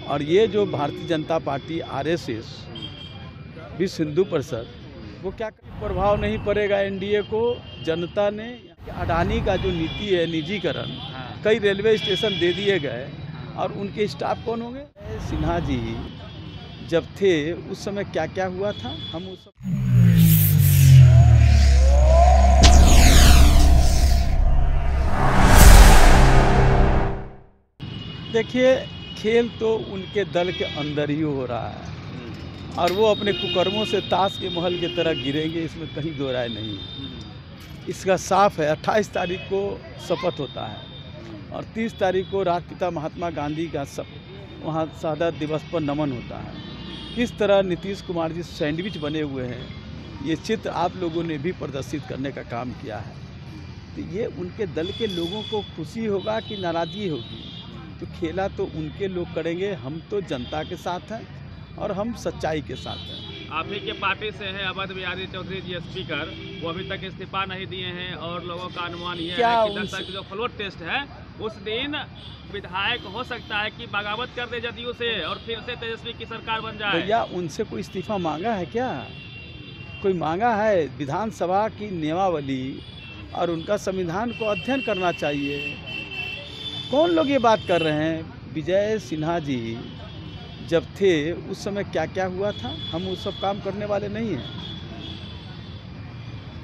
और ये जो भारतीय जनता पार्टी आरएसएस विश्व हिंदू परिषद वो क्या प्रभाव नहीं पड़ेगा एनडीए को। जनता ने अडानी का जो नीति है निजीकरण, कई रेलवे स्टेशन दे दिए गए और उनके स्टाफ कौन होंगे। सिन्हा जी जब थे उस समय क्या क्या हुआ था, हम उस देखिए, खेल तो उनके दल के अंदर ही हो रहा है और वो अपने कुकर्मों से ताश के महल की तरह गिरेंगे, इसमें कहीं दो राय नहीं है। इसका साफ है। 28 तारीख को शपथ होता है और 30 तारीख को राष्ट्रपिता महात्मा गांधी का वहाँ शहादत दिवस पर नमन होता है। किस तरह नीतीश कुमार जी सैंडविच बने हुए हैं, ये चित्र आप लोगों ने भी प्रदर्शित करने का काम किया है। तो ये उनके दल के लोगों को खुशी होगा कि नाराज़गी होगी, तो खेला तो उनके लोग करेंगे। हम तो जनता के साथ हैं और हम सच्चाई के साथ हैं। आप ही के पार्टी से हैं अवध बिहारी चौधरी जी स्पीकर, वो अभी तक इस्तीफा नहीं दिए हैं और लोगों का अनुमान ये है कि 10 तारीख जो फ्लोर टेस्ट है उस दिन विधायक हो सकता है कि बगावत कर दे जदयू से और फिर से तेजस्वी की सरकार बन जाए। भैया उनसे कोई इस्तीफा मांगा है क्या? कोई मांगा है? विधानसभा की नियमावली और उनका संविधान को अध्ययन करना चाहिए। कौन लोग ये बात कर रहे हैं? विजय सिन्हा जी जब थे उस समय क्या क्या हुआ था, हम उस सब काम करने वाले नहीं हैं।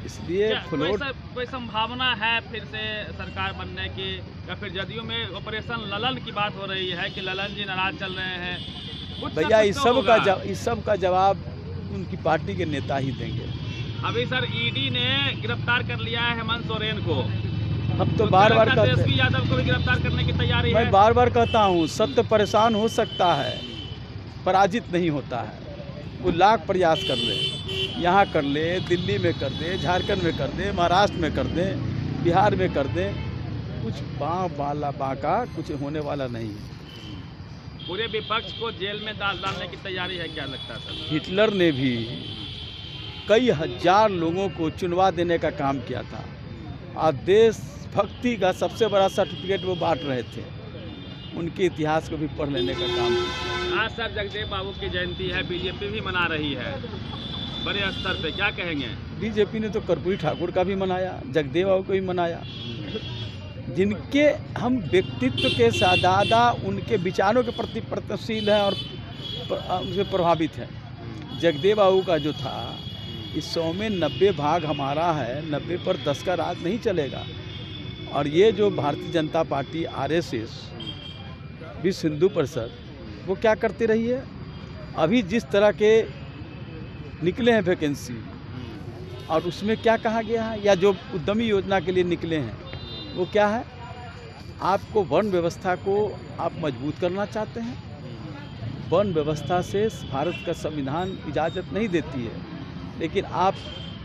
इसलिए कोई संभावना है फिर से सरकार बनने की, या फिर जदयू में ऑपरेशन ललन की बात हो रही है कि ललन जी नाराज चल रहे हैं? भैया इस सब का जवाब उनकी पार्टी के नेता ही देंगे। अभी सर ईडी ने गिरफ्तार कर लिया है हेमंत सोरेन को। हम तो बार बार कहते हैं तेजस्वी यादव को भी गिरफ्तार करने की तैयारी है। मैं बार बार कहता हूँ, सत्य परेशान हो सकता है, पराजित नहीं होता है। वो लाख प्रयास कर ले, यहाँ कर ले, दिल्ली में कर दे, झारखंड में कर दे, महाराष्ट्र में कर दे, बिहार में कर दे, कुछ बाका कुछ होने वाला नहीं है। पूरे विपक्ष को जेल में डालने की तैयारी है, क्या लगता है सर? हिटलर ने भी कई हजार लोगों को चुनवा देने का काम किया था और देशभक्ति का सबसे बड़ा सर्टिफिकेट वो बांट रहे थे। उनके इतिहास को भी पढ़ लेने का काम किया। आज सर जगदेव बाबू की जयंती है, बीजेपी भी मना रही है बड़े स्तर पे, क्या कहेंगे? बीजेपी ने तो कर्पूरी ठाकुर का भी मनाया, जगदेव बाबू को भी मनाया, जिनके हम व्यक्तित्व के सादा उनके विचारों के प्रति प्रतिशील हैं और उनसे प्रभावित हैं। जगदेव बाबू का जो था, इस 100 में 90 भाग हमारा है, 90 पर 10 का राज नहीं चलेगा। और ये जो भारतीय जनता पार्टी आरएसएस विश्व हिंदू परिषद वो क्या करती रही है? अभी जिस तरह के निकले हैं वैकेंसी और उसमें क्या कहा गया है, या जो उद्यमी योजना के लिए निकले हैं वो क्या है? आपको वन व्यवस्था को आप मजबूत करना चाहते हैं। वन व्यवस्था से भारत का संविधान इजाज़त नहीं देती है, लेकिन आप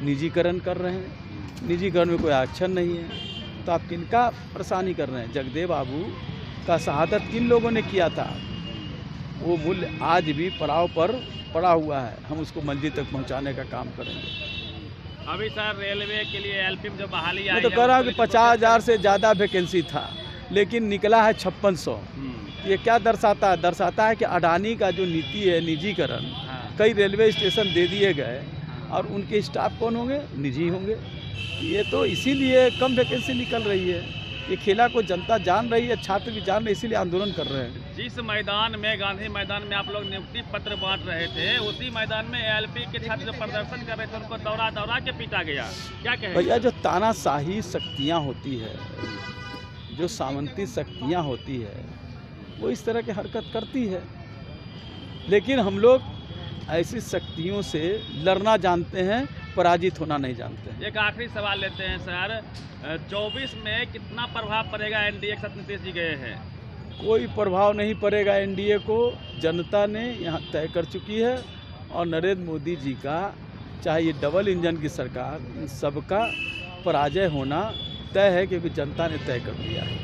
निजीकरण कर रहे हैं। निजीकरण में कोई आरक्षण नहीं है, तो आप किनका परेशानी कर रहे हैं? जगदेव बाबू का शहादत किन लोगों ने किया था? वो मूल्य आज भी पड़ाव पर पड़ा हुआ है। हम उसको मंजिल तक पहुंचाने का काम करेंगे। अभी सर रेलवे के लिए एलपी में जो बहाली आई, मैं तो कह रहा हूँ कि 50,000 से ज़्यादा वैकेंसी था, लेकिन निकला है 5600। ये क्या दर्शाता है? दर्शाता है कि अडानी का जो नीति है निजीकरण, कई रेलवे स्टेशन दे दिए गए और उनके स्टाफ कौन होंगे? निजी होंगे। ये तो इसीलिए कम वैकेंसी निकल रही है। ये खेला को जनता जान रही है, छात्र भी जान रहे, इसीलिए आंदोलन कर रहे हैं। जिस मैदान में, गांधी मैदान में आप लोग नियुक्ति पत्र बांट रहे थे, उसी मैदान में एलपी के छात्र जो प्रदर्शन कर रहे थे उनको दौड़ा के पीटा गया, क्या कहें? भैया जो तानाशाही शक्तियाँ होती है, जो सामंती शक्तियाँ होती है, वो इस तरह की हरकत करती है। लेकिन हम लोग ऐसी शक्तियों से लड़ना जानते हैं, पराजित होना नहीं जानते हैं। एक आखिरी सवाल लेते हैं सर, 24 में कितना प्रभाव पड़ेगा? एनडीए के साथ नीतीश जी गए हैं, कोई प्रभाव नहीं पड़ेगा एनडीए को। जनता ने यहाँ तय कर चुकी है और नरेंद्र मोदी जी का, चाहे ये डबल इंजन की सरकार, इन सबका पराजय होना तय है, क्योंकि जनता ने तय कर दिया है।